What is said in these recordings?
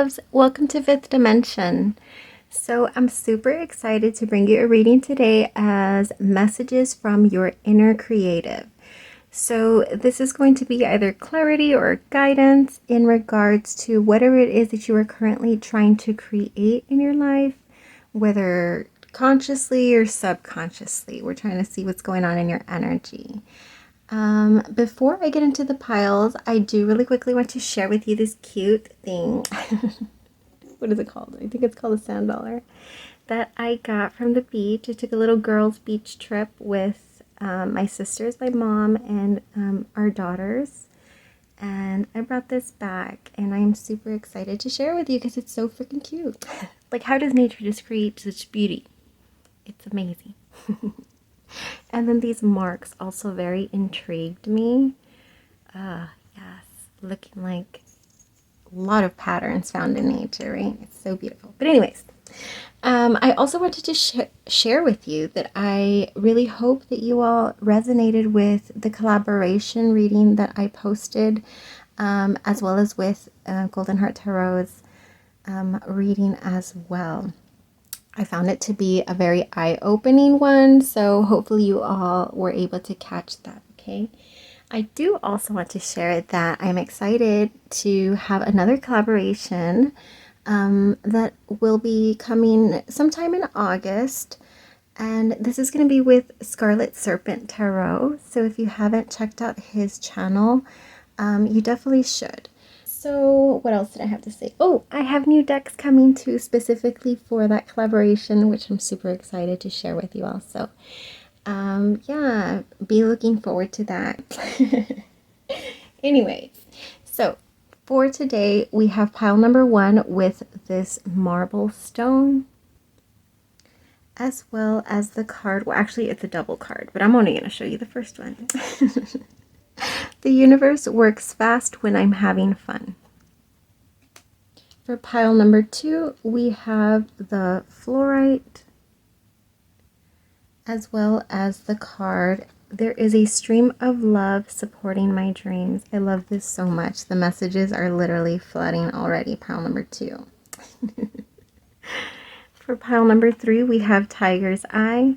loves, welcome to Fifth Dimension. So I'm super excited to bring you a reading today as messages from your inner creative. So this is going to be either clarity or guidance in regards to whatever it is that you are currently trying to create in your life, whether consciously or subconsciously. We're trying to see what's going on in your energy. Before I get into the piles, I do really quickly want to share with you this cute thing. What is it called? I think it's called a sand dollar that I got from the beach. I took a little girls' beach trip with my sisters, my mom, and our daughters. And I brought this back, and I'm super excited to share it with you because it's so freaking cute. Like, how does nature just create such beauty? It's amazing. And then these marks also very intrigued me. Yes, looking like a lot of patterns found in nature, right? It's so beautiful. But anyways, I also wanted to share with you that I really hope that you all resonated with the collaboration reading that I posted, as well as with Golden Heart Tarot's reading as well. I found it to be a very eye-opening one, so hopefully you all were able to catch that, okay? I do also want to share that I'm excited to have another collaboration that will be coming sometime in August, and this is going to be with Scarlet Serpent Tarot. So if you haven't checked out his channel, you definitely should. So what else did I have to say? Oh, I have new decks coming too, specifically for that collaboration, which I'm super excited to share with you all. So yeah, be looking forward to that. Anyways, so for today, we have pile number 1 with this marble stone, as well as the card. Well, actually, it's a double card, but I'm only going to show you the first one. The universe works fast when I'm having fun. For pile number 2, we have the Flourite, as well as the card, there is a stream of love supporting my dreams. I love this so much. The messages are literally flooding already. Pile number 2. For pile number 3, we have Tiger's Eye,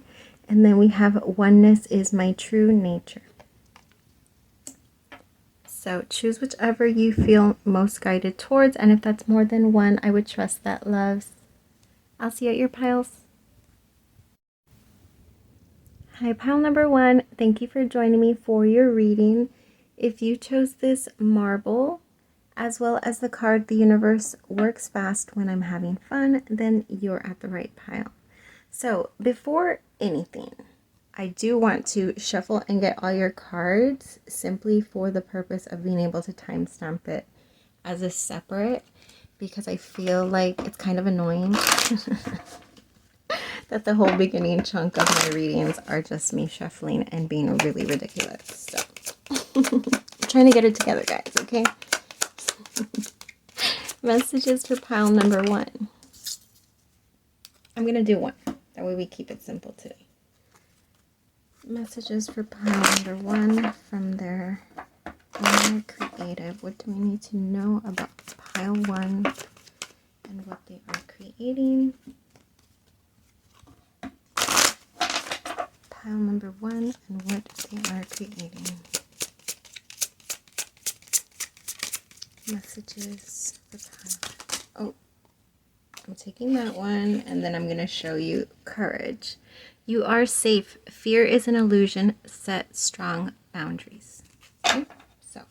and then we have Oneness is my true nature. So choose whichever you feel most guided towards, and if that's more than one, I would trust that, loves. I'll see you at your piles. Hi, pile number 1. Thank you for joining me for your reading. If you chose this marble, as well as the card, the universe works fast when I'm having fun, then you're at the right pile. So before anything, I do want to shuffle and get all your cards simply for the purpose of being able to timestamp it as a separate, because I feel like it's kind of annoying that the whole beginning chunk of my readings are just me shuffling and being really ridiculous. So I'm trying to get it together, guys, okay? Messages for pile number 1. I'm going to do one. That way we keep it simple today. Messages for pile number 1 from their inner creative. What do we need to know about pile 1 and what they are creating? Pile number 1 and what they are creating. Messages for pile. Oh, I'm taking that one, and then I'm going to show you courage. You are safe. Fear is an illusion. Set strong boundaries. Okay? So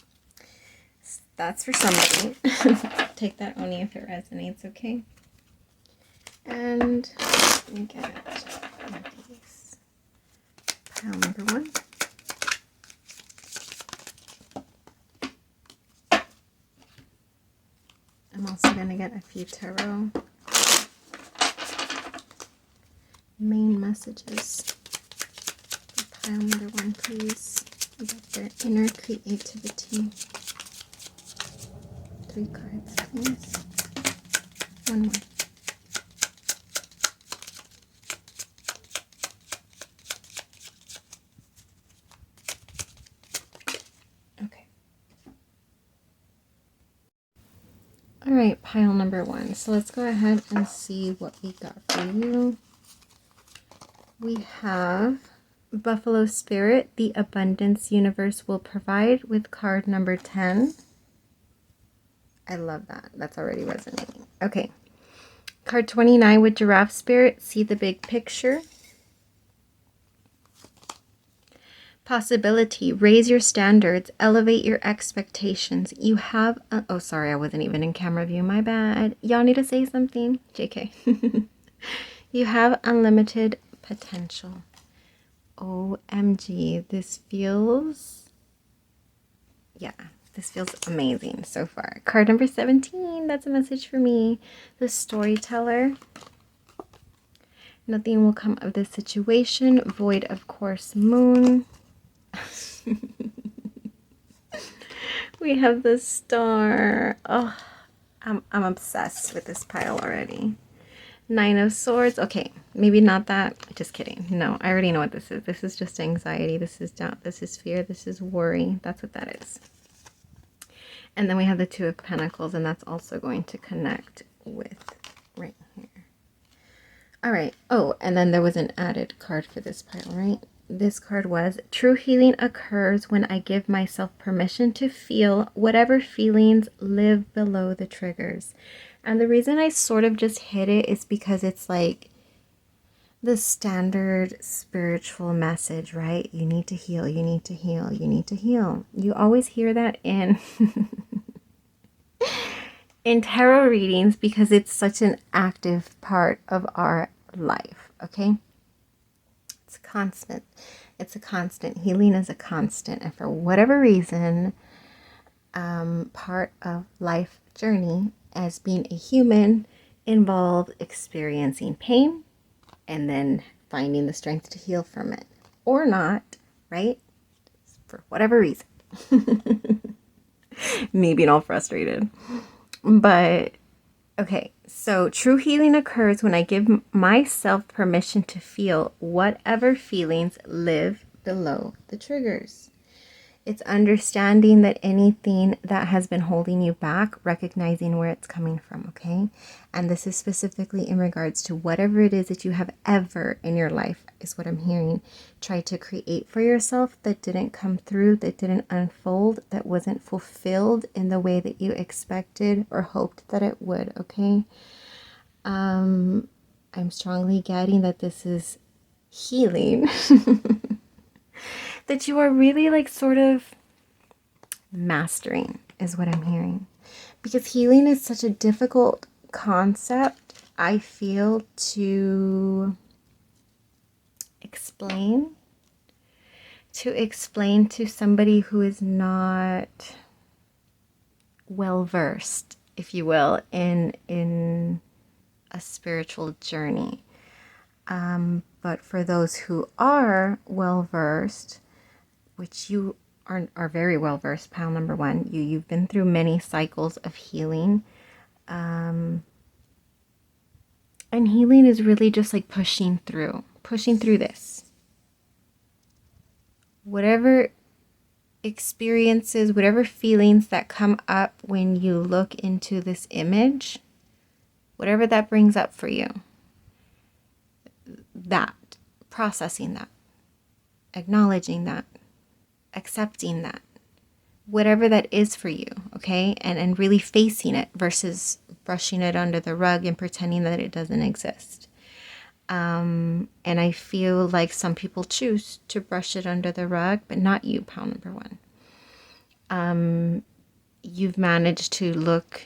that's for somebody. Take that only if it resonates, okay? And let me get these. Pile number 1. I'm also going to get a few tarot. Main messages for pile number 1, please, about their inner creativity. 3 cards, please. 1 more. Okay. All right, pile number 1. So let's go ahead and see what we got for you. We have Buffalo Spirit, the abundance universe will provide, with card number 10. I love that. That's already resonating. Okay. Card 29 with Giraffe Spirit, see the big picture. Possibility, raise your standards, elevate your expectations. You have, oh, sorry, I wasn't even in camera view, my bad. Y'all need to say something, JK. You have unlimited potential. OMG, this feels, yeah, this feels amazing so far. Card number 17, that's a message for me. The storyteller. Nothing will come of this situation. Void of course, moon. We have the star. Oh, I'm obsessed with this pile already. 9 of Swords. Okay, maybe not that. Just kidding. No, I already know what this is. This is just anxiety. This is doubt. This is fear. This is worry. That's what that is. And then we have the 2 of Pentacles, and that's also going to connect with right here. All right. Oh, and then there was an added card for this pile, right? This card was, true healing occurs when I give myself permission to feel whatever feelings live below the triggers. And the reason I sort of just hit it is because it's like the standard spiritual message, right? You need to heal, you need to heal, you need to heal. You always hear that in in tarot readings because it's such an active part of our life, okay? It's constant. It's a constant. Healing is a constant. And for whatever reason, part of life journey as being a human involves experiencing pain and then finding the strength to heal from it. Or not, right? For whatever reason. Me being all frustrated. But okay, so true healing occurs when I give myself permission to feel whatever feelings live below the triggers. It's understanding that anything that has been holding you back, recognizing where it's coming from, okay? And this is specifically in regards to whatever it is that you have ever in your life, is what I'm hearing. Try to create for yourself that didn't come through, that didn't unfold, that wasn't fulfilled in the way that you expected or hoped that it would, okay? I'm strongly getting that this is healing. That you are really like sort of mastering is what I'm hearing. Because healing is such a difficult concept, I feel, to explain to somebody who is not well versed, if you will, in a spiritual journey. But for those who are well versed, which you are very well versed, pile number 1, you've been through many cycles of healing, and healing is really just like pushing through this. Whatever experiences, whatever feelings that come up when you look into this image, whatever that brings up for you, that, processing that, acknowledging that, accepting that, whatever that is for you, okay? And really facing it versus brushing it under the rug and pretending that it doesn't exist. And I feel like some people choose to brush it under the rug, but not you, pile number 1. You've managed to look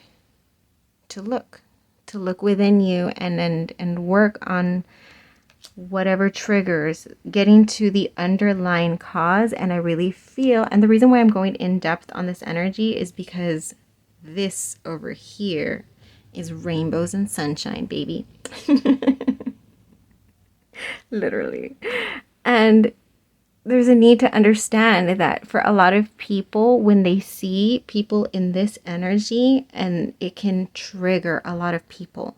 within you and work on whatever triggers, getting to the underlying cause. And I really feel, and the reason why I'm going in depth on this energy is because this over here is rainbows and sunshine, baby. Literally. And there's a need to understand that for a lot of people, when they see people in this energy, and it can trigger a lot of people.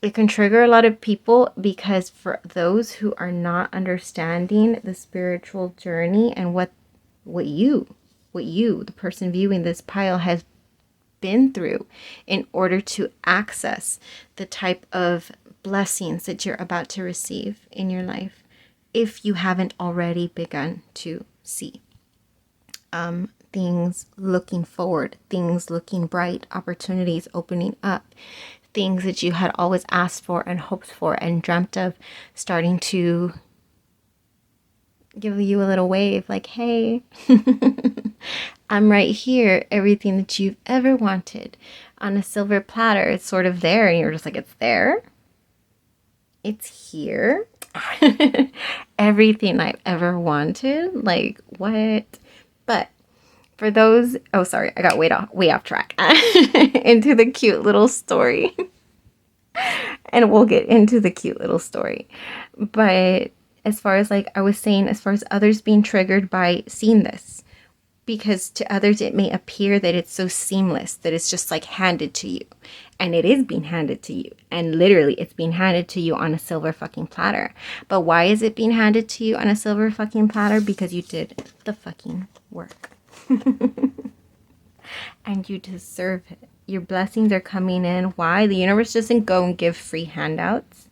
It can trigger a lot of people because for those who are not understanding the spiritual journey and what you, the person viewing this pile, has been through in order to access the type of blessings that you're about to receive in your life, if you haven't already begun to see things looking forward, things looking bright, opportunities opening up, things that you had always asked for and hoped for and dreamt of starting to give you a little wave, like, hey, I'm right here. Everything that you've ever wanted on a silver platter, it's sort of there, and you're just like, it's there, it's here. Everything I've ever wanted, like, what? But for those, oh, sorry, I got way off track into the cute little story. And we'll get into the cute little story. But as far as, like I was saying, as far as others being triggered by seeing this, because to others it may appear that it's so seamless, that it's just like handed to you. And it is being handed to you. And literally it's being handed to you on a silver fucking platter. But why is it being handed to you on a silver fucking platter? Because you did the fucking work. And you deserve it. Your blessings are coming in. Why? The universe doesn't go and give free handouts.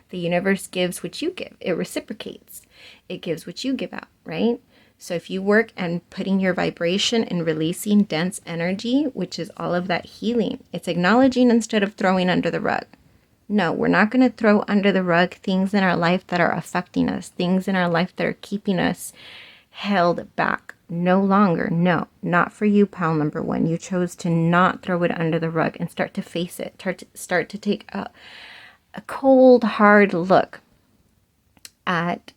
The universe gives what you give. It reciprocates. It gives what you give out, right? So if you work and putting your vibration and releasing dense energy, which is all of that healing, it's acknowledging instead of throwing under the rug. No, we're not going to throw under the rug things in our life that are affecting us, things in our life that are keeping us held back. No longer. No, not for you, pal number one. You chose to not throw it under the rug and start to face it. Start to take a cold, hard look at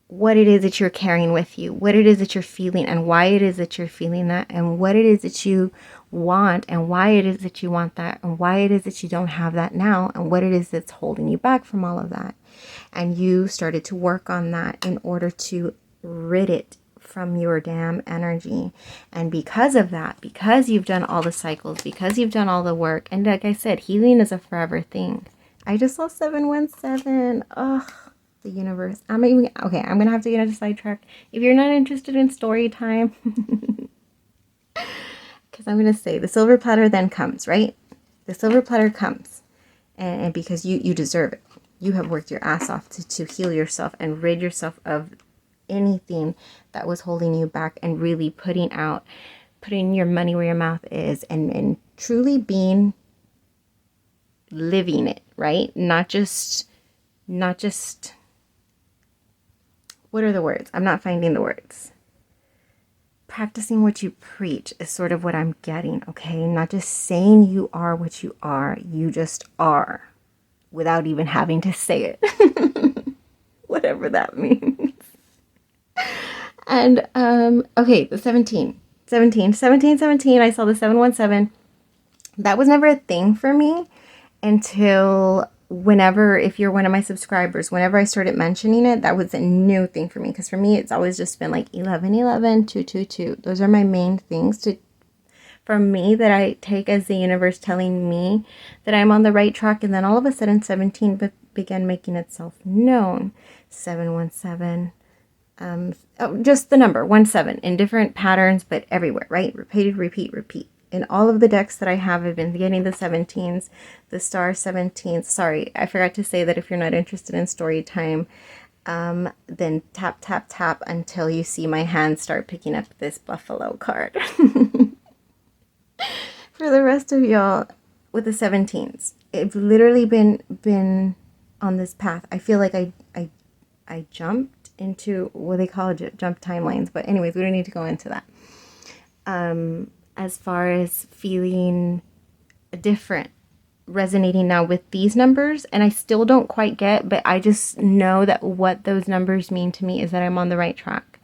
what it is that you're carrying with you, what it is that you're feeling, and why it is that you're feeling that, and what it is that you want, and why it is that you want that, and why it is that you don't have that now, and what it is that's holding you back from all of that. And you started to work on that in order to rid it from your damn energy. And because of that, because you've done all the cycles, because you've done all the work, and like I said, healing is a forever thing. I just saw 717. Ugh, the universe. I'm gonna have to get into sidetrack. If you're not interested in story time, because I'm gonna say the silver platter then comes, right? The silver platter comes, and because you deserve it. You have worked your ass off to heal yourself and rid yourself of anything that was holding you back, and really putting your money where your mouth is, and truly living it, right? Not just what are the words? I'm not finding the words. Practicing what you preach is sort of what I'm getting, okay? Not just saying you are what you are, you just are without even having to say it. Whatever that means. And, okay, the 17, I saw the 717. That was never a thing for me until whenever, if you're one of my subscribers, whenever I started mentioning it, that was a new thing for me. Because for me, it's always just been like 1111, 222. Those are my main things for me that I take as the universe telling me that I'm on the right track. And then all of a sudden 17 began making itself known. 717. Just the number 17 in different patterns, but everywhere, right? Repeat. In all of the decks that I have, I've been getting the 17s, the star 17s. Sorry, I forgot to say that if you're not interested in story time, then tap until you see my hand start picking up this buffalo card. For the rest of y'all with the 17s, I've literally been on this path. I feel like I jumped into what they call jump timelines, but anyways, we don't need to go into that. As far as feeling different, resonating now with these numbers, and I still don't quite get, but I just know that what those numbers mean to me is that I'm on the right track,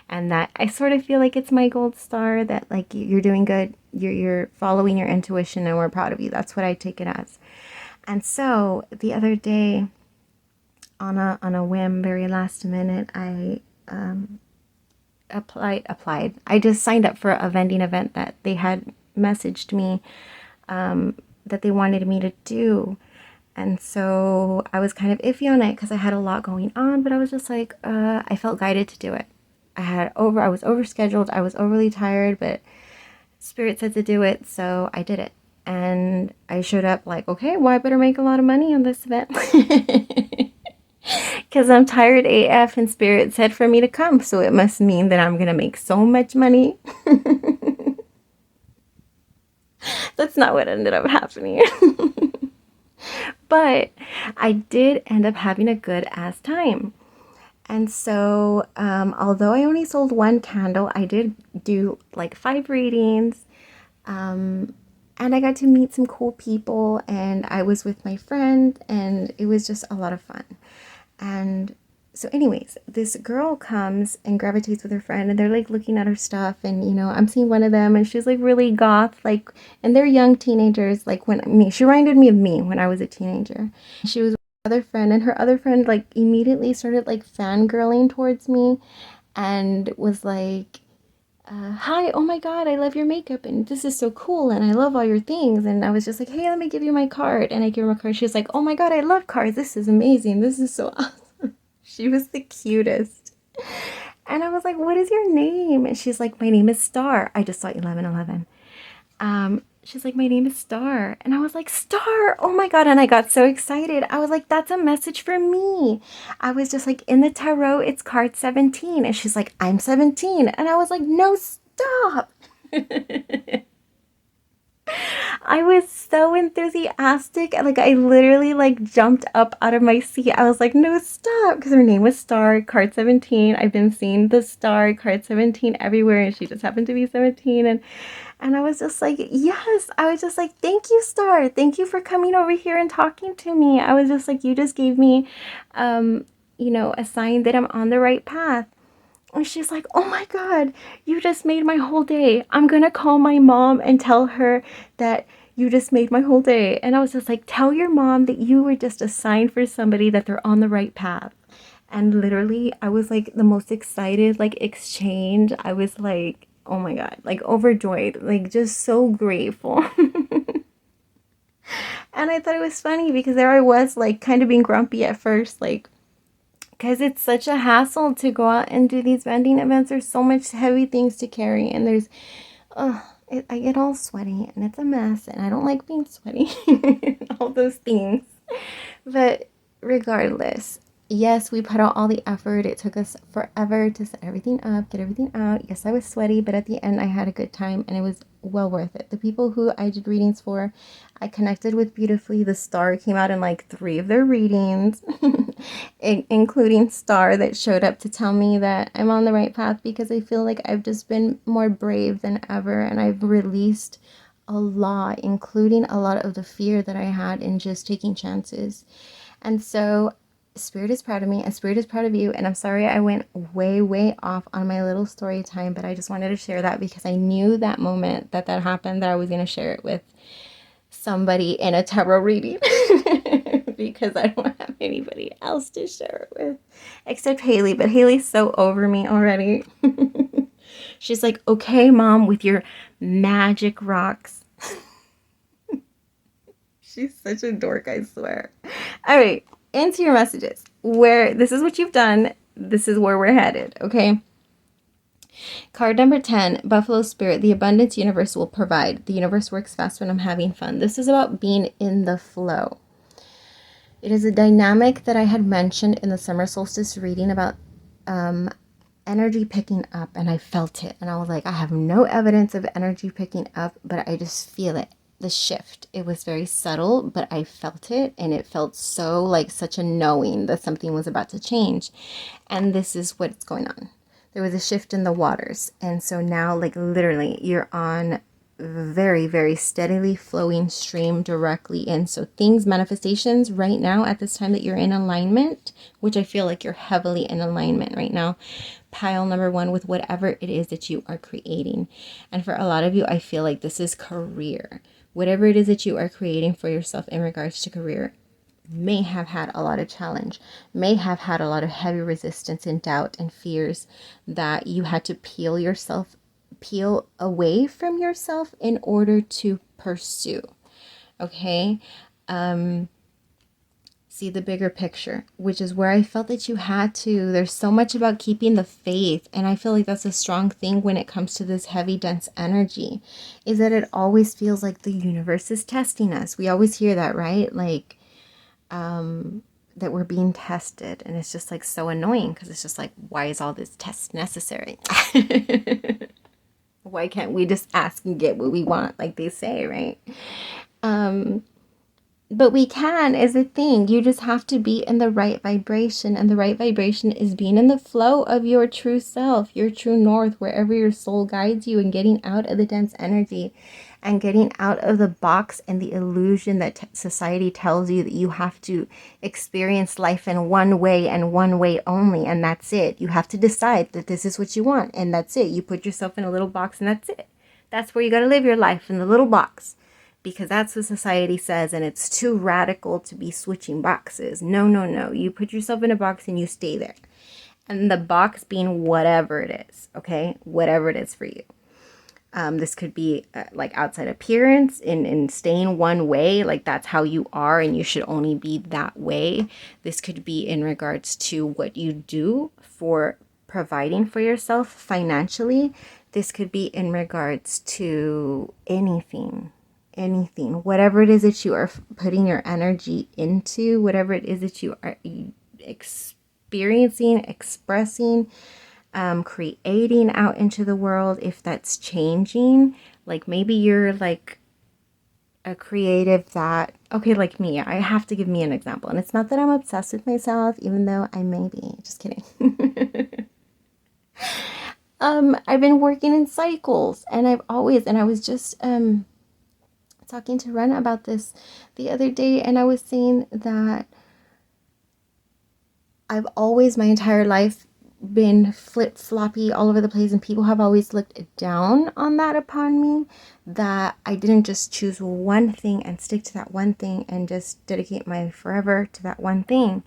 and that I sort of feel like it's my gold star, that like you're doing good, you're following your intuition, and we're proud of you. That's what I take it as. And so the other day, on a whim, very last minute, I applied. I just signed up for a vending event that they had messaged me that they wanted me to do. And so I was kind of iffy on it because I had a lot going on, but I was just like, I felt guided to do it. I was overscheduled. I was overly tired, but Spirit said to do it, so I did it. And I showed up like, okay, well, I better make a lot of money on this event. Because I'm tired AF and Spirit said for me to come. So it must mean that I'm going to make so much money. That's not what ended up happening. But I did end up having a good ass time. And so, although I only sold one candle, I did do like 5 readings. And I got to meet some cool people, and I was with my friend, and it was just a lot of fun. And so anyways, this girl comes and gravitates with her friend, and they're like looking at her stuff, and you know, I'm seeing one of them, and she's like really goth, like, and they're young teenagers, like she reminded me of me when I was a teenager. She was with her other friend, and her other friend like immediately started like fangirling towards me and was like, hi, oh my god, I love your makeup, and this is so cool, and I love all your things. And I was just like, hey, let me give you my card. And I gave her my card. She was like, oh my god, I love cards, this is amazing, this is so awesome. She was the cutest. And I was like, what is your name? And she's like, my name is Star. I just saw 1111. She's like, my name is Star. And I was like, Star, oh my god. And I got so excited. I was like, that's a message for me. I was just like, in the tarot, it's card 17. And she's like, I'm 17. And I was like, no, stop. I was so enthusiastic. Like, I literally like jumped up out of my seat. I was like, no, stop. Because her name was Star, card 17. I've been seeing the Star, card 17 everywhere. And she just happened to be 17. And I was just like, yes. I was just like, thank you, Star. Thank you for coming over here and talking to me. I was just like, you just gave me, you know, a sign that I'm on the right path. And she's like, oh my god, you just made my whole day. I'm gonna call my mom and tell her that you just made my whole day. And I was just like, tell your mom that you were just a sign for somebody that they're on the right path. And literally, I was like the most excited, like, exchange. I was like, oh my god, like overjoyed, like just so grateful. And I thought it was funny because there I was, like, kind of being grumpy at first, like, because it's such a hassle to go out and do these vending events. There's so much heavy things to carry, and there's, I get all sweaty, and it's a mess, and I don't like being sweaty, all those things. But regardless, yes, we put out all the effort. It took us forever to set everything up, get everything out. Yes, I was sweaty, but at the end, I had a good time, and it was well worth it. The people who I did readings for, I connected with beautifully. The Star came out in like 3 of their readings, including Star that showed up to tell me that I'm on the right path, because I feel like I've just been more brave than ever, and I've released a lot, including a lot of the fear that I had in just taking chances. And so Spirit is proud of me, and Spirit is proud of you. And I'm sorry I went way off on my little story time, but I just wanted to share that because I knew that moment that happened, that I was going to share it with somebody in a tarot reading because I don't have anybody else to share it with except Haley. But Haley's so over me already. She's like, okay, mom, with your magic rocks. She's such a dork, I swear. All right, into your messages. Where this is what you've done. This is where we're headed, okay? Card number 10, Buffalo Spirit. The abundance universe will provide. The universe works fast when I'm having fun. This is about being in the flow. It is a dynamic that I had mentioned in the summer solstice reading about energy picking up, and I felt it. And I was like, I have no evidence of energy picking up, but I just feel it. The shift. It was very subtle, but I felt it, and it felt so like such a knowing that something was about to change. And this is what's going on. There was a shift in the waters, and so now, like, literally you're on very steadily flowing stream directly in. So things, manifestations right now at this time that you're in alignment, which I feel like you're heavily in alignment right now, pile number 1 with whatever it is that you are creating. And for a lot of you, I feel like this is career. Whatever it is that you are creating for yourself in regards to career may have had a lot of challenge, may have had a lot of heavy resistance and doubt and fears that you had to peel away from yourself in order to pursue. Okay. see the bigger picture, which is where I felt that you had to. There's so much about keeping the faith, and I feel like that's a strong thing when it comes to this heavy, dense energy, is that it always feels like the universe is testing us. We always hear that, right? Like, that we're being tested, and it's just like so annoying because it's just like, why is all this test necessary? Why can't we just ask and get what we want, like they say, right? But we can, is a thing. You just have to be in the right vibration, and the right vibration is being in the flow of your true self, your true north, wherever your soul guides you, and getting out of the dense energy and getting out of the box and the illusion that society tells you that you have to experience life in one way and one way only, and that's it. You have to decide that this is what you want, and that's it. You put yourself in a little box, and that's it. That's where you got to live your life, in the little box. Because that's what society says, and it's too radical to be switching boxes. No, no, no. You put yourself in a box and you stay there. And the box being whatever it is, okay? Whatever it is for you. This could be like outside appearance, in staying one way, like that's how you are and you should only be that way. This could be in regards to what you do for providing for yourself financially. This could be in regards to anything, whatever it is that you are putting your energy into, whatever it is that you are experiencing, expressing, creating out into the world. If that's changing, like maybe you're like a creative that, okay, like me, I have to give me an example. And it's not that I'm obsessed with myself, even though I may be, just kidding. I've been working in cycles, and I was just, talking to Ren about this the other day, and I was saying that I've always, my entire life, been flip-floppy all over the place, and people have always looked down on that upon me, that I didn't just choose one thing and stick to that one thing and just dedicate my forever to that one thing.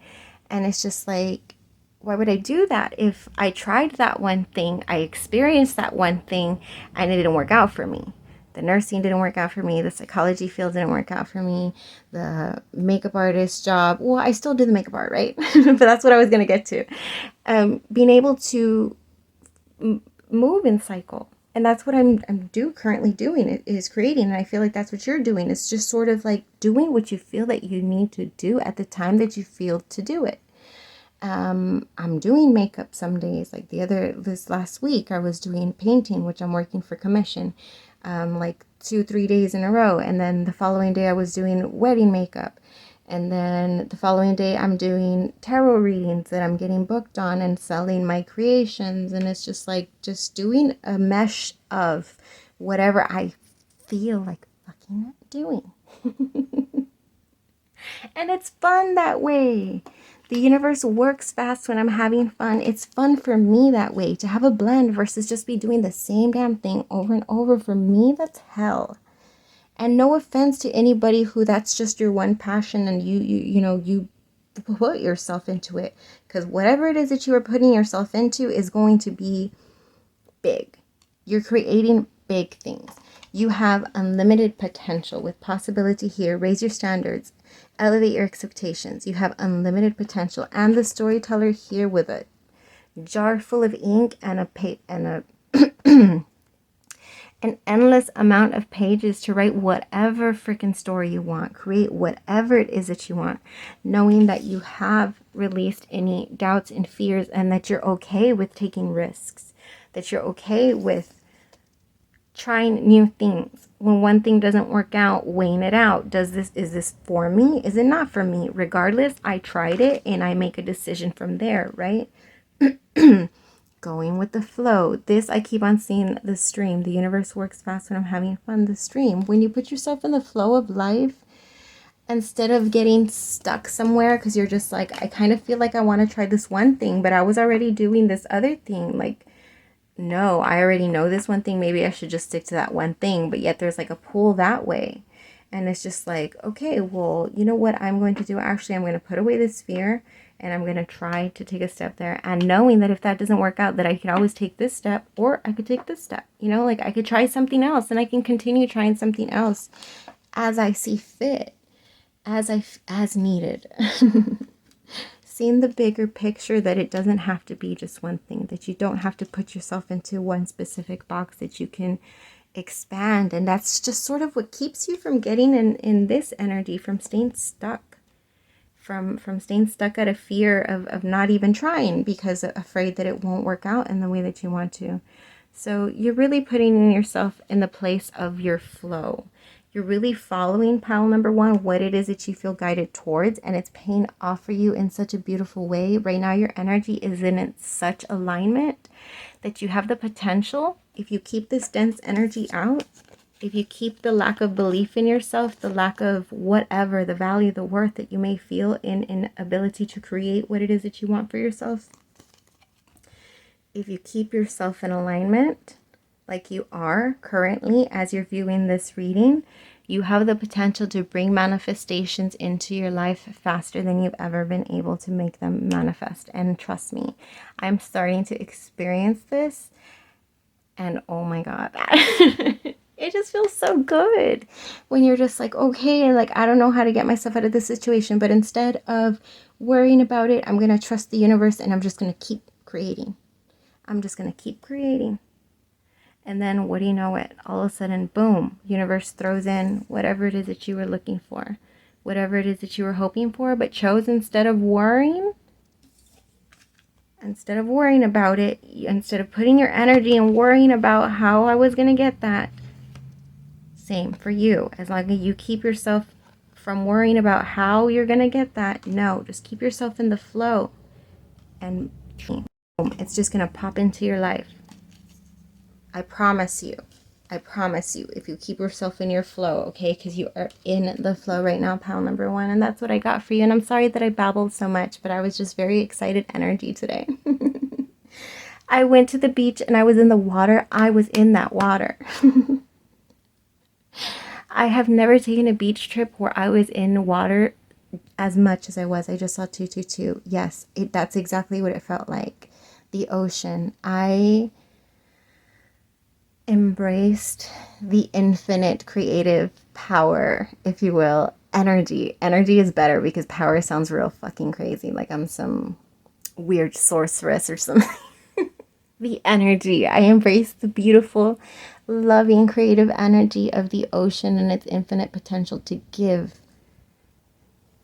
And it's just like, why would I do that? If I tried that one thing, I experienced that one thing, and it didn't work out for me. The nursing didn't work out for me. The psychology field didn't work out for me. The makeup artist job, well, I still do the makeup art, right? But that's what I was going to get to. Being able to move in cycle. And that's what I'm currently doing, is creating. And I feel like that's what you're doing. It's just sort of like doing what you feel that you need to do at the time that you feel to do it. I'm doing makeup some days. Like this last week, I was doing painting, which I'm working for commission. Like 2-3 days in a row, and then the following day I was doing wedding makeup, and then the following day I'm doing tarot readings that I'm getting booked on and selling my creations. And it's just like just doing a mesh of whatever I feel like fucking doing. And it's fun that way. The universe works fast when I'm having fun. It's fun for me that way, to have a blend versus just be doing the same damn thing over and over. For me, that's hell. And no offense to anybody who that's just your one passion and you put yourself into it. Because whatever it is that you are putting yourself into is going to be big. You're creating big things. You have unlimited potential with possibility here. Raise your standards. Elevate your expectations. You have unlimited potential. And the storyteller here with a jar full of ink and an endless amount of pages to write whatever freaking story you want. Create whatever it is that you want. Knowing that you have released any doubts and fears, and that you're okay with taking risks. That you're okay with trying new things. When one thing doesn't work out, weighing it out. Is this for me? Is it not for me? Regardless, I tried it and I make a decision from there, right? Going with the flow. This, I keep on seeing the stream. The universe works fast when I'm having fun. The stream. When you put yourself in the flow of life, instead of getting stuck somewhere because you're just like, I kind of feel like I want to try this one thing, but I was already doing this other thing. Like, no, I already know this one thing. Maybe I should just stick to that one thing. But yet there's like a pull that way. And it's just like, okay, well, you know what I'm going to do? Actually, I'm going to put away this fear and I'm going to try to take a step there. And knowing that if that doesn't work out, that I could always take this step, or I could take this step. You know, like I could try something else, and I can continue trying something else as I see fit. as needed. Seeing the bigger picture, that it doesn't have to be just one thing, that you don't have to put yourself into one specific box, that you can expand. And that's just sort of what keeps you from getting in this energy, from staying stuck, from staying stuck out of fear of not even trying, because afraid that it won't work out in the way that you want to. So you're really putting yourself in the place of your flow. You're really following pile number one, what it is that you feel guided towards, and it's paying off for you in such a beautiful way. Right now, your energy is in such alignment that you have the potential, if you keep this dense energy out, if you keep the lack of belief in yourself, the lack of whatever, the value, the worth that you may feel in ability to create what it is that you want for yourself, if you keep yourself in alignment, like you are currently as you're viewing this reading, you have the potential to bring manifestations into your life faster than you've ever been able to make them manifest. And trust me, I'm starting to experience this, and oh my God, it just feels so good when you're just like, okay, like, I don't know how to get myself out of this situation, but instead of worrying about it, I'm going to trust the universe, and I'm just going to keep creating. I'm just going to keep creating. And then what do you know it? All of a sudden, boom, universe throws in whatever it is that you were looking for, whatever it is that you were hoping for, but chose instead of worrying about it, instead of putting your energy and worrying about how I was going to get that. Same for you. As long as you keep yourself from worrying about how you're going to get that, no, just keep yourself in the flow, and boom, it's just going to pop into your life. I promise you, if you keep yourself in your flow, okay? Because you are in the flow right now, pile number one. And that's what I got for you. And I'm sorry that I babbled so much, but I was just very excited energy today. I went to the beach and I was in the water. I was in that water. I have never taken a beach trip where I was in water as much as I was. I just saw 222. Yes, that's exactly what it felt like. The ocean. I embraced the infinite creative power, if you will. Energy is better because power sounds real fucking crazy, like I'm some weird sorceress or something. The energy, I embraced the beautiful, loving, creative energy of the ocean and its infinite potential to give.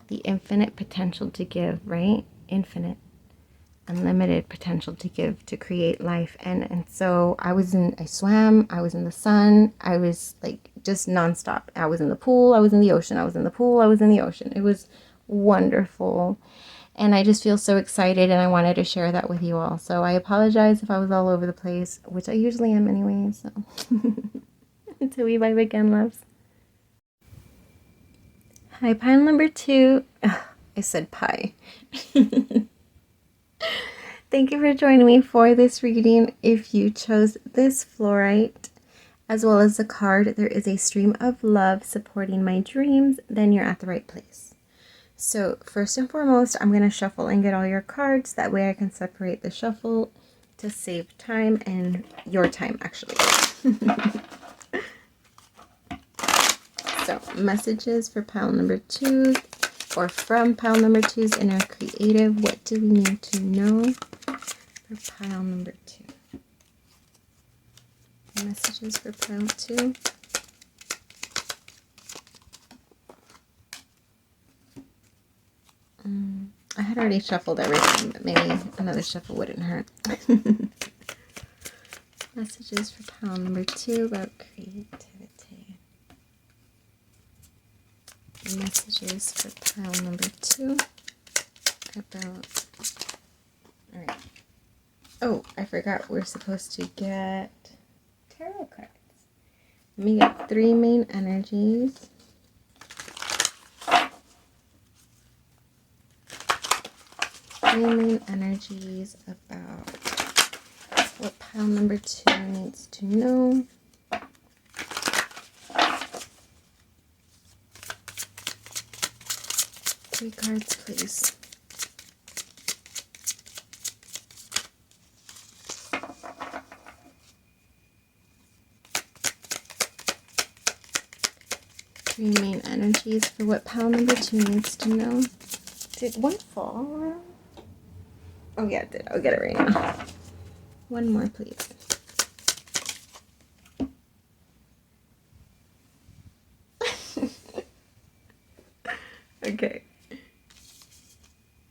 The infinite potential to give, right? Infinite, unlimited potential to give, to create life. And so I swam, I was in the sun, I was like just nonstop. I was in the pool, I was in the ocean, I was in the pool, I was in the ocean. It was wonderful. And I just feel so excited, and I wanted to share that with you all. So I apologize if I was all over the place, which I usually am anyway. So until we vibe again, loves. Hi, pile number two. Ugh, I said pie. Thank you for joining me for this reading. If you chose this Flourite, as well as the card, there is a stream of love supporting my dreams, then you're at the right place. So first and foremost, I'm going to shuffle and get all your cards. That way I can separate the shuffle to save time and your time, actually. So messages for pile number two, or from pile number two's inner creative. What do we need to know for pile number two? Messages for pile two. I had already shuffled everything, but maybe another shuffle wouldn't hurt. Messages for pile number two about creativity. Messages for pile number two about... Alright. Oh, I forgot we're supposed to get tarot cards. Let me get three main energies. Main energies about what pile number two needs to know. Three cards, please. Three main energies for what pile number 2 needs to know. Did one fall? Oh yeah, it did. I'll get it right now. One more, please. Okay.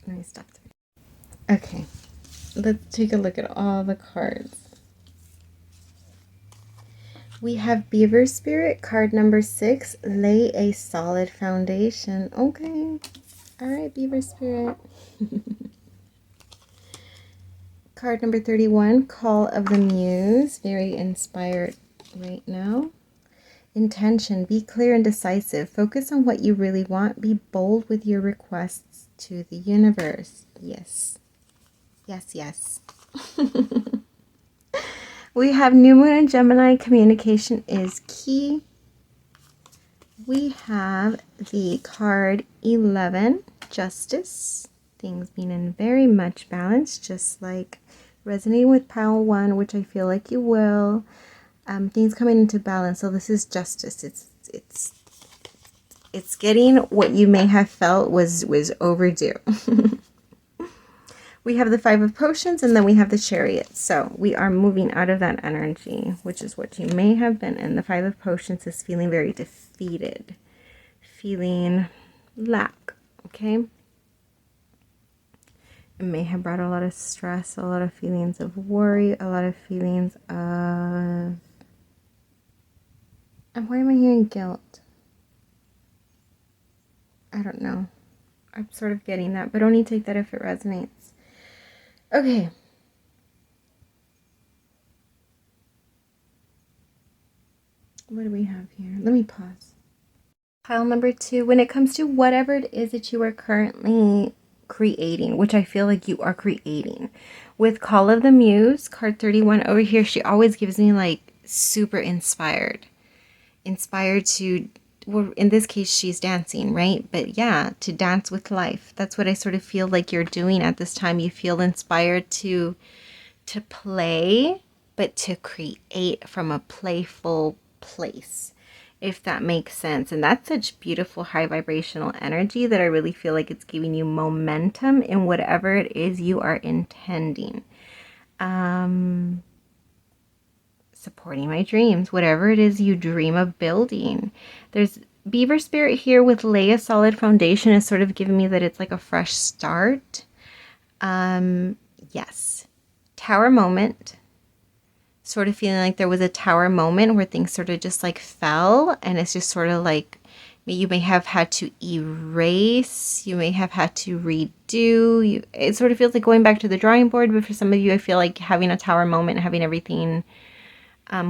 Let me stop there. Okay. Let's take a look at all the cards. We have Beaver Spirit, card number 6, lay a solid foundation. Okay. All right, Beaver Spirit. Card number 31, Call of the Muse. Very inspired right now. Intention, be clear and decisive. Focus on what you really want. Be bold with your requests to the universe. Yes. Yes, yes. We have New Moon in Gemini. Communication is key. We have the card 11, Justice. Things being in very much balance, just like resonating with pile 1, which I feel like you will. Things coming into balance. So this is justice. It's getting what you may have felt was overdue. We have the 5 of Potions, and then we have the Chariot. So we are moving out of that energy, which is what you may have been in. The 5 of Potions is feeling very defeated, feeling lack, okay? It may have brought a lot of stress, a lot of feelings of worry, a lot of feelings of... And why am I hearing guilt? I don't know. I'm sort of getting that, but only take that if it resonates. Okay. What do we have here? Let me pause. Pile number 2, when it comes to whatever it is that you are currently creating, which I feel like you are creating. With Call of the Muse, card 31 over here, she always gives me like super inspired to, well, in this case she's dancing, right? But yeah, to dance with life. That's what I sort of feel like you're doing at this time. You feel inspired to play, but to create from a playful place, if that makes sense. And that's such beautiful high vibrational energy that I really feel like it's giving you momentum in whatever it is you are intending. Supporting my dreams, whatever it is you dream of building. There's Beaver Spirit here with lay a solid foundation is sort of giving me that it's like a fresh start. Yes. Tower moment. Sort of feeling like there was a tower moment where things sort of just like fell, and it's just sort of like you may have had to erase, you may have had to redo. It sort of feels like going back to the drawing board, but for some of you, I feel like having a tower moment, having everything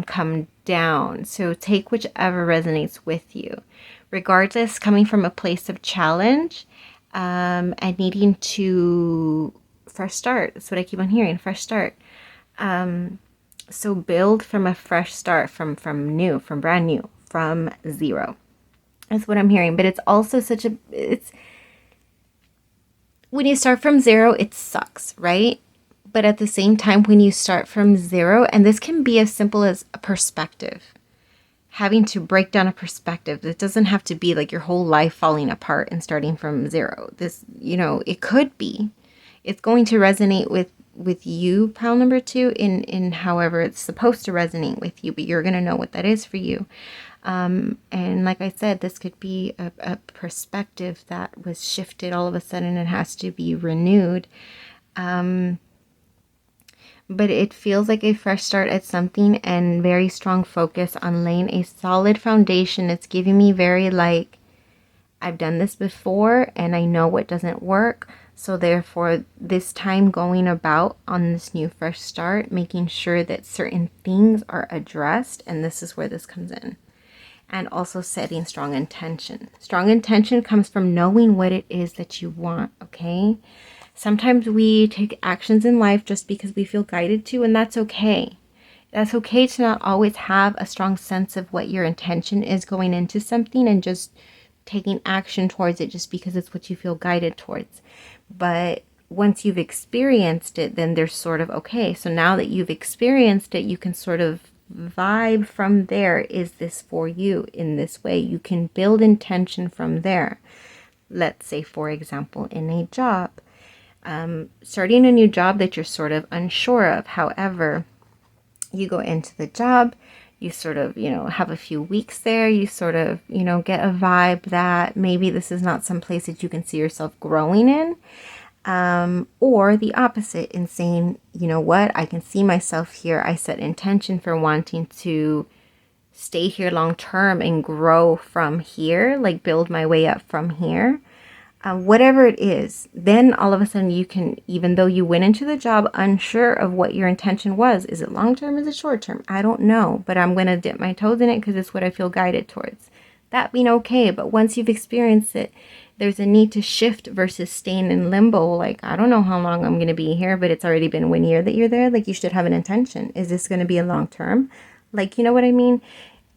come down. So take whichever resonates with you. Regardless, coming from a place of challenge and needing to fresh start. That's what I keep on hearing, fresh start. So build from a fresh start, from new, from brand new, from zero. That's what I'm hearing. But it's also it's when you start from zero, it sucks, right? But at the same time, when you start from zero, and this can be as simple as a perspective, having to break down a perspective. It doesn't have to be like your whole life falling apart and starting from zero. This, it could be. It's going to resonate with you, pile number 2, in however it's supposed to resonate with you, but you're going to know what that is for you. And like I said, this could be a perspective that was shifted all of a sudden and has to be renewed. But it feels like a fresh start at something and very strong focus on laying a solid foundation. It's giving me very like, I've done this before and I know what doesn't work. So therefore, this time going about on this new fresh start, making sure that certain things are addressed. And this is where this comes in. And also setting strong intention. Strong intention comes from knowing what it is that you want, okay? Sometimes we take actions in life just because we feel guided to, and that's okay. That's okay to not always have a strong sense of what your intention is going into something and just taking action towards it just because it's what you feel guided towards. But once you've experienced it, then there's sort of, okay, so now that you've experienced it, you can sort of vibe from there. Is this for you in this way? You can build intention from there. Let's say, for example, in a job, starting a new job that you're sort of unsure of. However, you go into the job, you sort of, have a few weeks there, you sort of, get a vibe that maybe this is not some place that you can see yourself growing in. Or the opposite, in saying, you know what, I can see myself here. I set intention for wanting to stay here long term and grow from here, like build my way up from here. Whatever it is, then all of a sudden you can, even though you went into the job unsure of what your intention was, is it long term, is it short term? I don't know, but I'm going to dip my toes in it because it's what I feel guided towards. That being okay, but once you've experienced it, there's a need to shift versus staying in limbo. Like, I don't know how long I'm going to be here, but it's already been 1 year that you're there. Like, you should have an intention. Is this going to be a long term? Like, you know what I mean?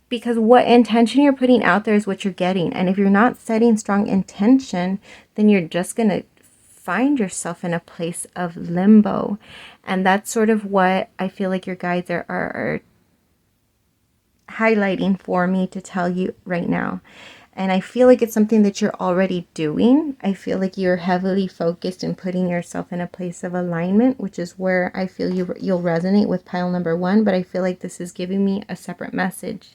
Because what intention you're putting out there is what you're getting. And if you're not setting strong intention, then you're just going to find yourself in a place of limbo. And that's sort of what I feel like your guides are highlighting for me to tell you right now. And I feel like it's something that you're already doing. I feel like you're heavily focused in putting yourself in a place of alignment, which is where I feel you'll resonate with pile number 1. But I feel like this is giving me a separate message.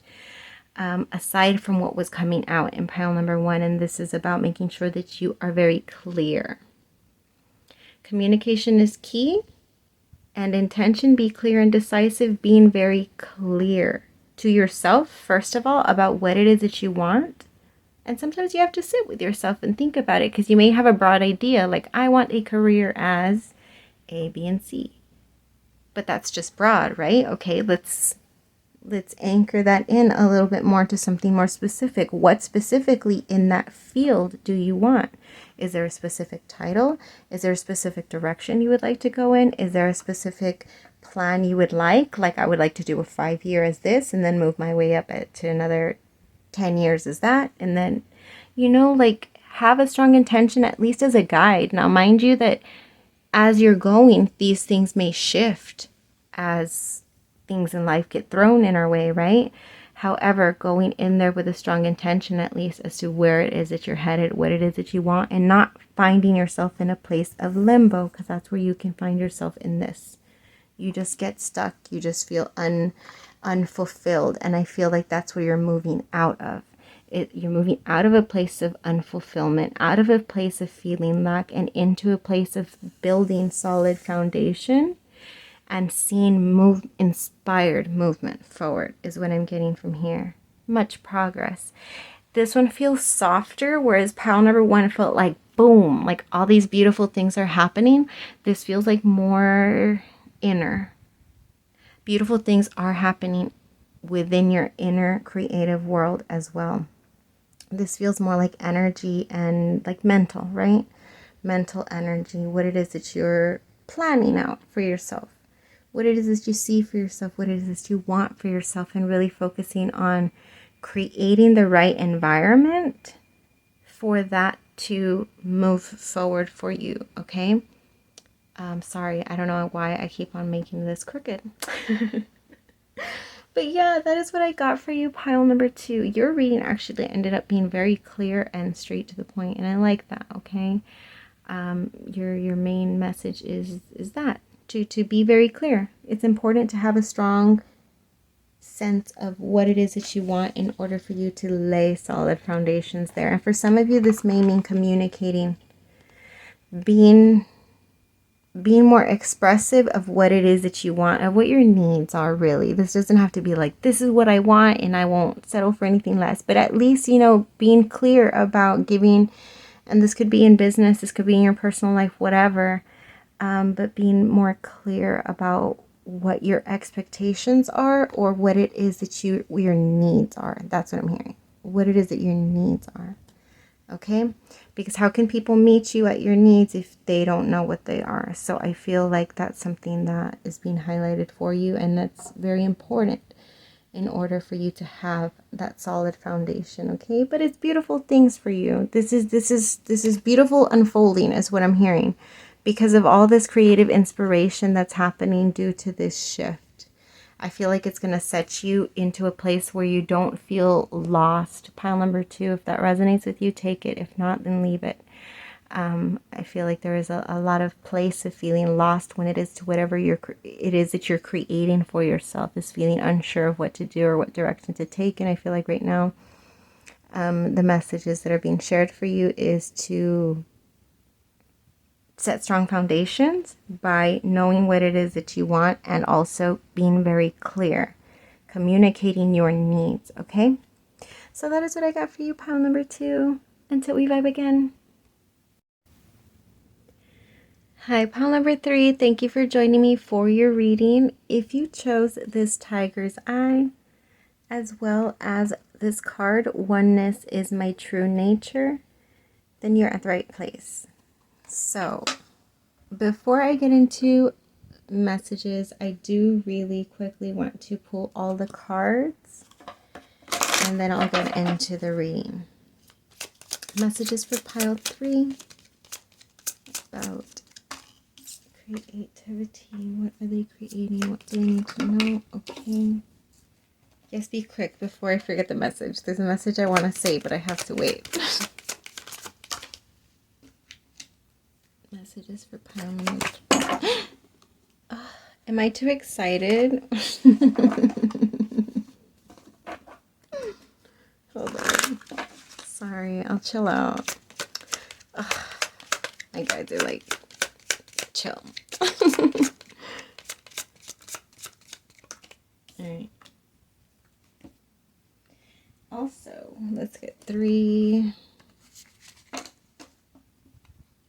Aside from what was coming out in pile number 1, and this is about making sure that you are very clear. Communication is key, and intention, be clear and decisive, being very clear to yourself, first of all, about what it is that you want. And sometimes you have to sit with yourself and think about it, because you may have a broad idea, like, I want a career as A, B, and C. But that's just broad, right? Okay, let's anchor that in a little bit more to something more specific. What specifically in that field do you want? Is there a specific title? Is there a specific direction you would like to go in? Is there a specific plan you would like? Like, I would like to do a 5-year as this, and then move my way up to another 10 years as that. And then, like, have a strong intention, at least as a guide. Now, mind you that as you're going, these things may shift as things in life get thrown in our way, right? However, going in there with a strong intention, at least as to where it is that you're headed, what it is that you want, and not finding yourself in a place of limbo, because that's where you can find yourself in this. You just get stuck. You just feel unfulfilled. And I feel like that's where you're moving out of. You're moving out of a place of unfulfillment, out of a place of feeling lack, and into a place of building solid foundation and seeing inspired movement forward is what I'm getting from here. Much progress. This one feels softer, whereas pile number 1 felt like boom, like all these beautiful things are happening. This feels like more inner. Beautiful things are happening within your inner creative world as well. This feels more like energy and like mental, right? Mental energy, what it is that you're planning out for yourself. What it is that you see for yourself, what it is that you want for yourself, and really focusing on creating the right environment for that to move forward for you, okay? Sorry, I don't know why I keep on making this crooked. But yeah, that is what I got for you, pile number 2. Your reading actually ended up being very clear and straight to the point, and I like that, okay? Your main message is that. To be very clear. It's important to have a strong sense of what it is that you want in order for you to lay solid foundations there. And for some of you, this may mean communicating, being more expressive of what it is that you want, of what your needs are, really. This doesn't have to be like, this is what I want and I won't settle for anything less. But at least, being clear about giving, and this could be in business, this could be in your personal life, whatever. But being more clear about what your expectations are, or what it is that your needs are. That's what I'm hearing. What it is that your needs are. Okay? Because how can people meet you at your needs if they don't know what they are? So I feel like that's something that is being highlighted for you, and that's very important in order for you to have that solid foundation, okay? But it's beautiful things for you. This is beautiful unfolding is what I'm hearing, because of all this creative inspiration that's happening due to this shift. I feel like it's going to set you into a place where you don't feel lost. Pile number 2, if that resonates with you, take it. If not, then leave it. I feel like there is a lot of place of feeling lost when it is to whatever it is that you're creating for yourself, is feeling unsure of what to do or what direction to take. And I feel like right now, the messages that are being shared for you is to set strong foundations by knowing what it is that you want, and also being very clear, communicating your needs. Okay, so that is what I got for you, pile number 2. Until we vibe again. Hi, pile number 3. Thank you for joining me for your reading. If you chose this tiger's eye, as well as this card, oneness is my true nature, then you're at the right place. So before I get into messages, I do really quickly want to pull all the cards, and then I'll get into the reading. Messages for pile 3 about creativity. What are they creating? What do they need to know? Okay. Yes, be quick before I forget the message. There's a message I want to say, but I have to wait. Messages for pile number 3. Am I too excited? Hold on. Sorry, I'll chill out. My guys are like, chill. Alright. Also, let's get 3.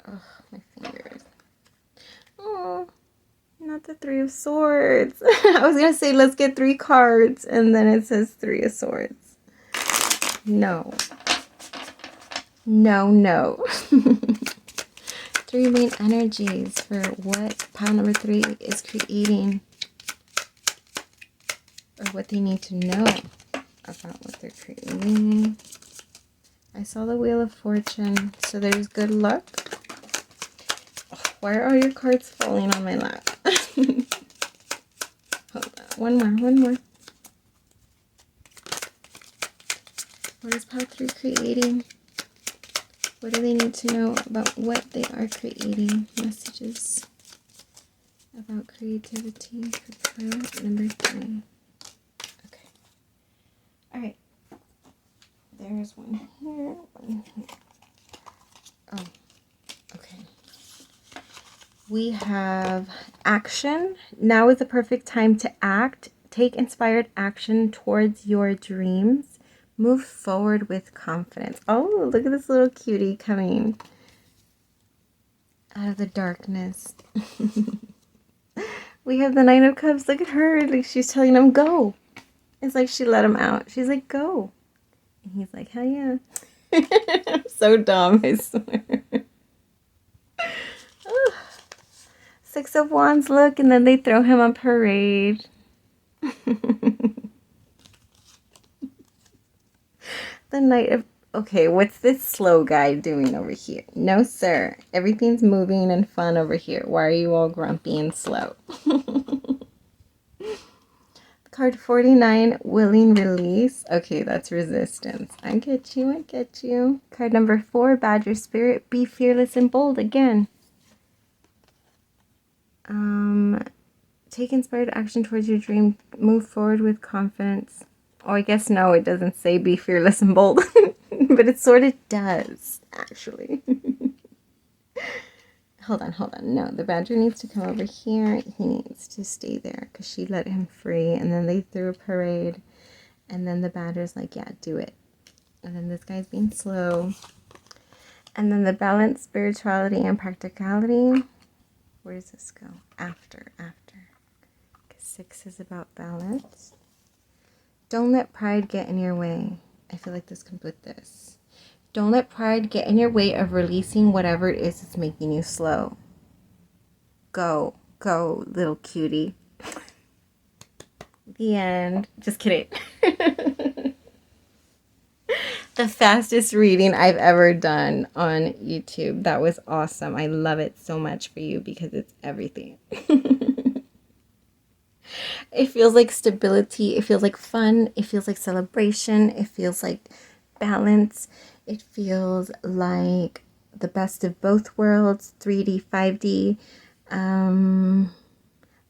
Oh, my fingers. Oh, not the 3 of Swords. I was going to say, let's get 3 cards, and then it says 3 of Swords. No. No, no. 3 main energies for what pile number 3 is creating, or what they need to know about what they're creating. I saw the Wheel of Fortune, so there's good luck. Oh, why are all your cards falling on my lap? Hold on, one more. What is pile 3 creating? What do they need to know about what they are creating? Messages about creativity for pile number 3. Okay. Alright. There's one here, one here. Oh, okay. We have action. Now is the perfect time to act. Take inspired action towards your dreams. Move forward with confidence. Oh, look at this little cutie coming out of the darkness. We have the Nine of Cups. Look at her. Like, she's telling him, go. It's like she let him out. She's like, go. And he's like, hell yeah. I'm so dumb, I swear. Oh. 6 of Wands, look, and then they throw him on parade. The Knight of... Okay, what's this slow guy doing over here? No, sir. Everything's moving and fun over here. Why are you all grumpy and slow? Card 49, willing release. Okay, that's resistance. I get you, I get you. Card number 4, Badger Spirit. Be fearless and bold again. Take inspired action towards your dream. Move forward with confidence. Oh, I guess no, it doesn't say be fearless and bold. But it sort of does, actually. Hold on. No, the badger needs to come over here. He needs to stay there because she let him free. And then they threw a parade. And then the badger's like, yeah, do it. And then this guy's being slow. And then the balance, spirituality, and practicality. Where does this go? After. Because 6 is about balance. Don't let pride get in your way. I feel like this comes with this. Don't let pride get in your way of releasing whatever it is that's making you slow. Go, little cutie. The end. Just kidding. The fastest reading I've ever done on YouTube. That was awesome. I love it so much for you because it's everything. It feels like stability. It feels like fun. It feels like celebration. It feels like balance. It feels like the best of both worlds, 3D, 5D,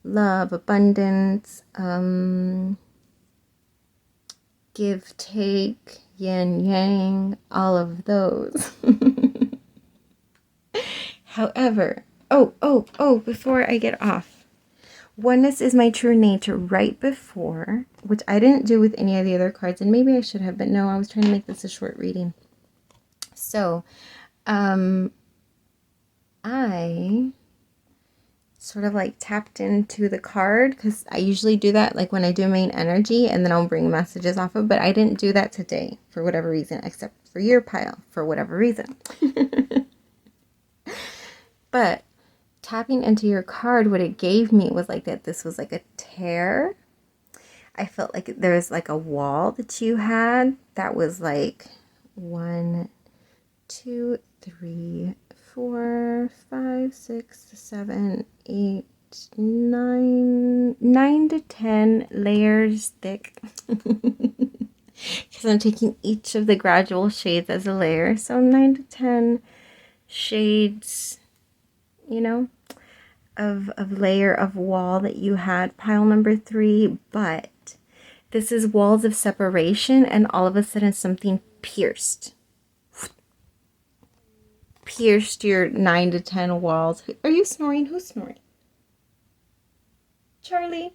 love, abundance, give, take, yin, yang, all of those. However, before I get off, oneness is my true nature right before, which I didn't do with any of the other cards, and maybe I should have, but no, I was trying to make this a short reading. So, I sort of like tapped into the card, because I usually do that like when I do main energy, and then I'll bring messages off of, but I didn't do that today for whatever reason, except for your pile for whatever reason. But tapping into your card, what it gave me was like that this was like a tear. I felt like there was like a wall that you had that was like 1, 2, 3, 4, 5, 6, 7, 8, 9 to 10 layers thick. Because I'm taking each of the gradual shades as a layer. So 9 to 10 shades, you know, of layer of wall that you had, pile number 3. But this is walls of separation, and all of a sudden something pierced your 9 to 10 walls. Are you snoring? Who's snoring? Charlie?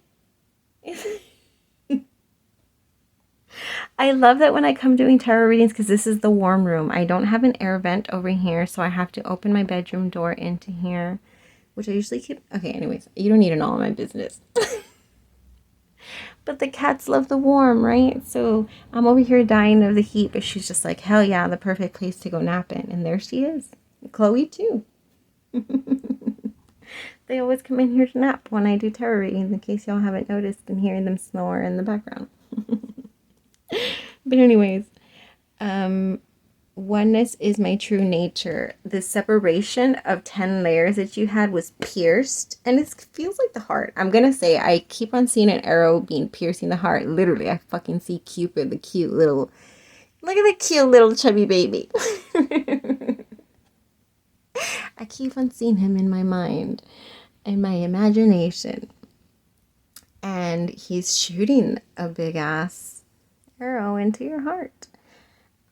I love that when I come doing tarot readings, because this is the warm room. I don't have an air vent over here, so I have to open my bedroom door into here, which I usually keep. Okay, anyways, you don't need to know all my business. But the cats love the warm, right? So I'm over here dying of the heat, but she's just like, hell yeah, the perfect place to go nap in. And there she is. Chloe too. They always come in here to nap when I do tarot readings, in case y'all haven't noticed and hearing them snore in the background. But anyways, oneness is my true nature. The separation of 10 layers that you had was pierced, and it feels like the heart. I'm gonna say I keep on seeing an arrow being piercing the heart. Literally, I fucking see Cupid, the cute little, look at the cute little chubby baby. I keep on seeing him in my mind, in my imagination, and he's shooting a big ass arrow into your heart.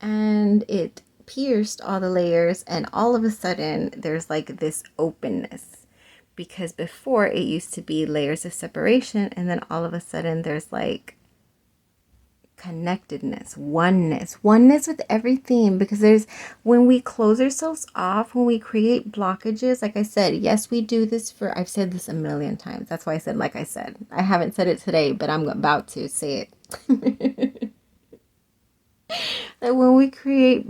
And it pierced all the layers, and all of a sudden there's like this openness, because before it used to be layers of separation, and then all of a sudden there's like connectedness, oneness with everything. Because there's, when we close ourselves off, when we create blockages, like I said, yes, we do this for, I've said this a million times, that's why I said like I said. I haven't said it today, but I'm about to say it. That when we create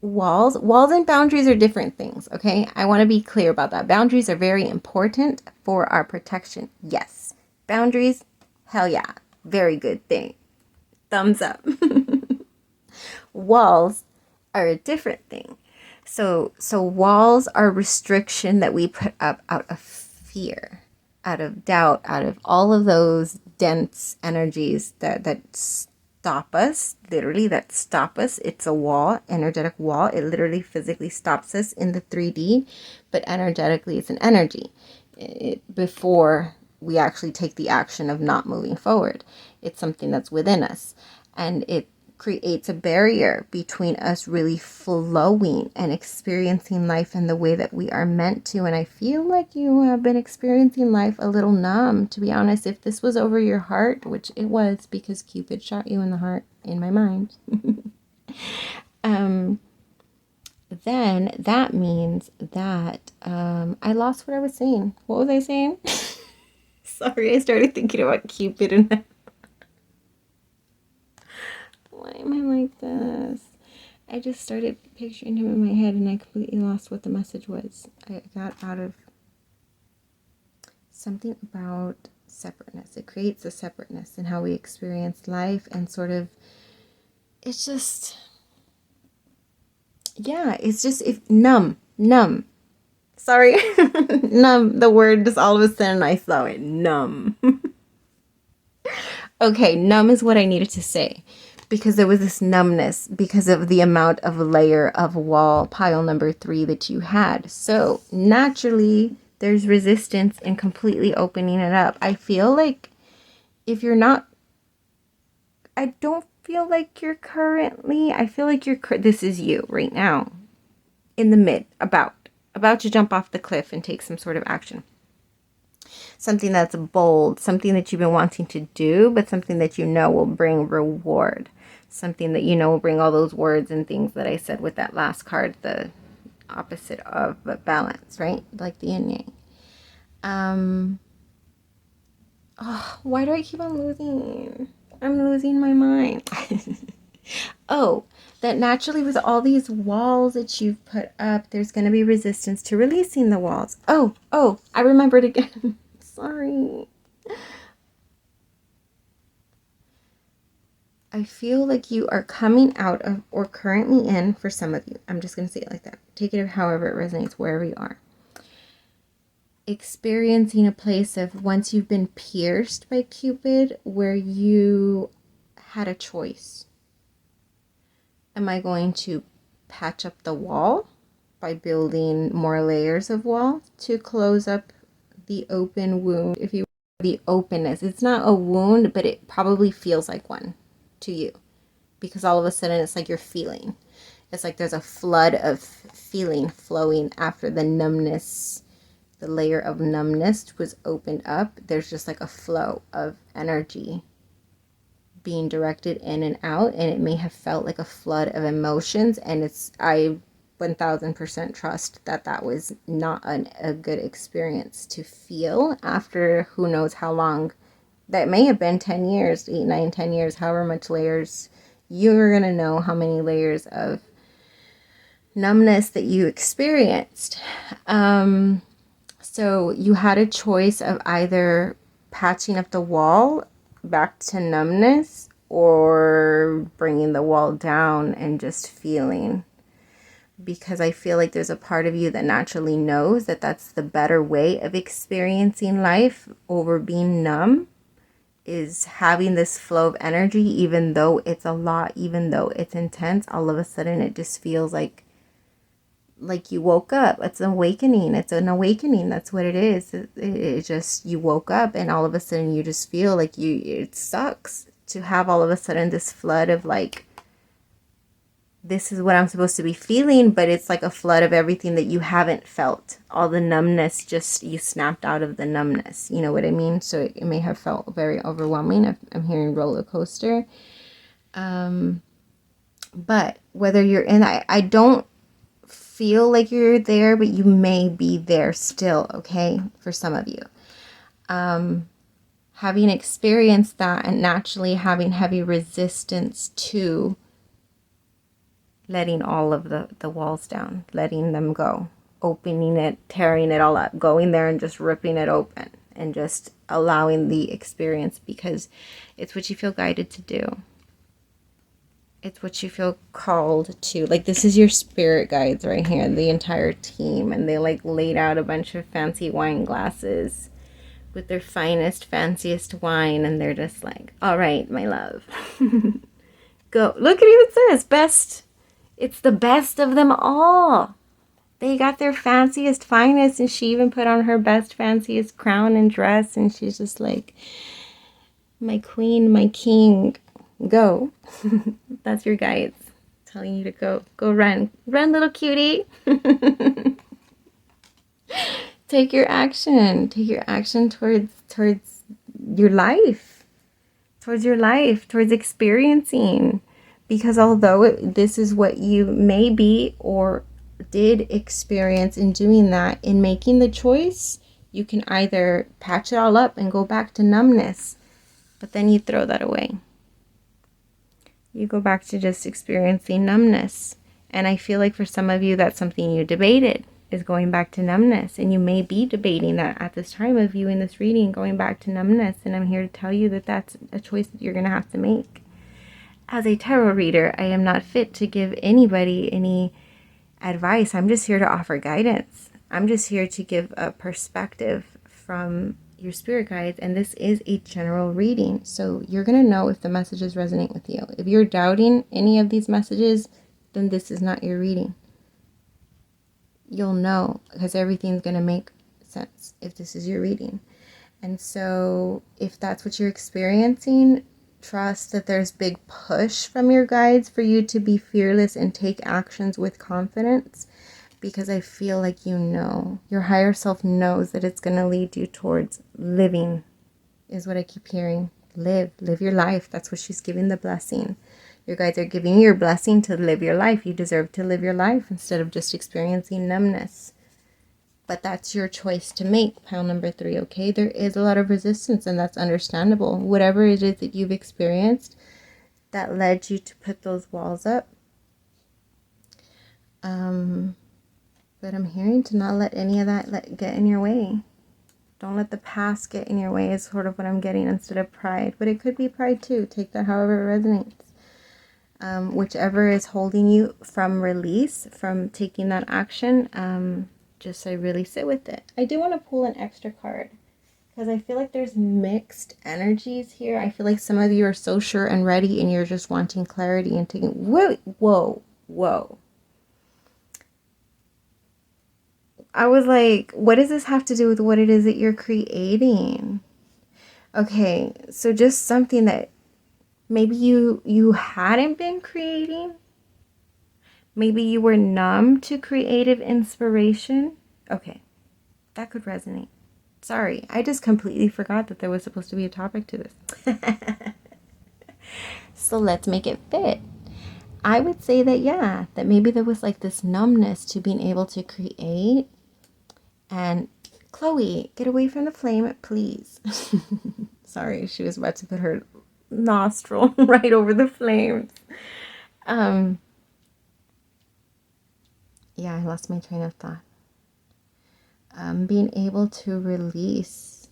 walls and boundaries are different things, okay? I want to be clear about that. Boundaries are very important for our protection. Yes. Boundaries, hell yeah. Very good thing. Thumbs up. Walls are a different thing. So walls are restriction that we put up out of fear, out of doubt, out of all of those dense energies that stop us, literally, that stop us. It's a wall, energetic wall. It literally physically stops us in the 3D, but energetically it's an energy. Before we actually take the action of not moving forward, it's something that's within us, and it creates a barrier between us really flowing and experiencing life in the way that we are meant to. And I feel like you have been experiencing life a little numb, to be honest. If this was over your heart, which it was, because Cupid shot you in the heart in my mind, then that means that I lost what I was saying. What was I saying? Sorry, I started thinking about Cupid and why am I like this? I just started picturing him in my head, and I completely lost what the message was. I got out of something about separateness. It creates a separateness in how we experience life, and sort of, it's just, yeah, it's just, if numb. Sorry, numb, the word just all of a sudden I saw it, numb. Okay, numb is what I needed to say, because there was this numbness because of the amount of layer of wall pile number 3 that you had. So naturally, there's resistance in completely opening it up. I feel like if you're not, I don't feel like you're currently, I feel like this is you right now, in the mid, about to jump off the cliff and take some sort of action. Something that's bold, something that you've been wanting to do, but something that you know will bring reward. Something that you know will bring all those words and things that I said with that last card, the opposite of balance, right? Like the yin yang. Oh, why do I keep on losing? I'm losing my mind. Oh, that naturally with all these walls that you've put up, there's going to be resistance to releasing the walls. Oh, I remembered again. Sorry. I feel like you are coming out of, or currently in, for some of you, I'm just going to say it like that. Take it however it resonates, wherever you are. Experiencing a place of, once you've been pierced by Cupid, where you had a choice. Am I going to patch up the wall by building more layers of wall to close up the open wound? If you, the openness, it's not a wound, but it probably feels like one to you, because all of a sudden it's like you're feeling. It's like there's a flood of feeling flowing after the numbness. The layer of numbness was opened up. There's just like a flow of energy being directed in and out, and it may have felt like a flood of emotions, and I 1000% trust that was not a good experience to feel after who knows how long. That may have been 10 years, 8, 9, 10 years, however much layers. You're going to know how many layers of numbness that you experienced. So you had a choice of either patching up the wall back to numbness, or bringing the wall down and just feeling. Because I feel like there's a part of you that naturally knows that that's the better way of experiencing life over being numb, is having this flow of energy, even though it's a lot, even though it's intense. All of a sudden it just feels like you woke up. It's an awakening. It's an awakening. That's what it is. It just, you woke up and all of a sudden you just feel like it sucks to have all of a sudden this flood of like, this is what I'm supposed to be feeling, but it's like a flood of everything that you haven't felt. All the numbness, just, you snapped out of the numbness. You know what I mean? So it may have felt very overwhelming. I'm hearing roller coaster. But whether you're in, I don't feel like you're there, but you may be there still, okay, for some of you. Having experienced that and naturally having heavy resistance to letting all of the walls down, letting them go, opening it, tearing it all up, going there and just ripping it open and just allowing the experience, because it's what you feel guided to do. It's what you feel called to. Like, this is your spirit guides right here, the entire team. And they like laid out a bunch of fancy wine glasses with their finest, fanciest wine. And they're just like, all right, my love, go. Look at it, it says best. It's the best of them all. They got their fanciest, finest. And she even put on her best, fanciest crown and dress. And she's just like, my queen, my king, go. That's your guides telling you to go run little cutie. Take your action towards your life, towards experiencing, because although this is what you may be or did experience in doing that, in making the choice, you can either patch it all up and go back to numbness, but then you throw that away. You go back to just experiencing numbness. And I feel like for some of you, that's something you debated, is going back to numbness. And you may be debating that at this time of you in this reading, going back to numbness. And I'm here to tell you that that's a choice that you're going to have to make. As a tarot reader, I am not fit to give anybody any advice. I'm just here to offer guidance. I'm just here to give a perspective from your spirit guides, and this is a general reading. So you're going to know if the messages resonate with you. If you're doubting any of these messages, then this is not your reading. You'll know because everything's going to make sense if this is your reading. And so if that's what you're experiencing, trust that there's big push from your guides for you to be fearless and take actions with confidence, because I feel like your higher self knows that it's going to lead you towards living, is what I keep hearing. Live your life. That's what she's giving the blessing. Your guides are giving you your blessing to live your life. You deserve to live your life instead of just experiencing numbness. But that's your choice to make, pile number 3, okay? There is a lot of resistance, and that's understandable. Whatever it is that you've experienced that led you to put those walls up. But I'm hearing to not let any of that get in your way. Don't let the past get in your way is sort of what I'm getting instead of pride. But it could be pride too. Take that however it resonates. Whichever is holding you from release, from taking that action, just I really sit with it. I do want to pull an extra card because I feel like there's mixed energies here. I feel like some of you are so sure and ready and you're just wanting clarity and taking... Whoa. I was like, what does this have to do with what it is that you're creating? Okay, so just something that maybe you hadn't been creating. Maybe you were numb to creative inspiration. Okay, that could resonate. Sorry, I just completely forgot that there was supposed to be a topic to this. So let's make it fit. I would say that, yeah, that maybe there was like this numbness to being able to create. And Chloe, get away from the flame, please. Sorry, she was about to put her nostril right over the flames. Yeah, I lost my train of thought. Being able to release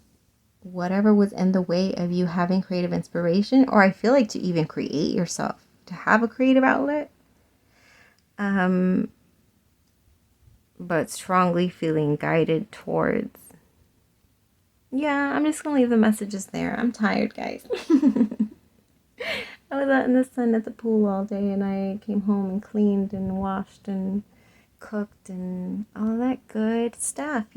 whatever was in the way of you having creative inspiration, or I feel like to even create yourself, to have a creative outlet. But strongly feeling guided towards. Yeah, I'm just going to leave the messages there. I'm tired, guys. I was out in the sun at the pool all day, and I came home and cleaned and washed and cooked and all that good stuff,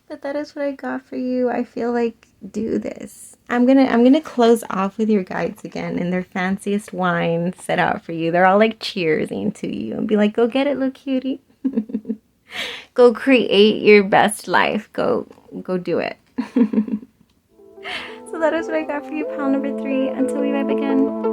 But that is what I got for you. I feel like do this. I'm gonna close off with your guides again in their fanciest wine set out for you. They're all like cheersing to you and be like, go get it, little cutie. Go create your best life. Go do it. So that is what I got for you, pile number 3. Until we vibe again.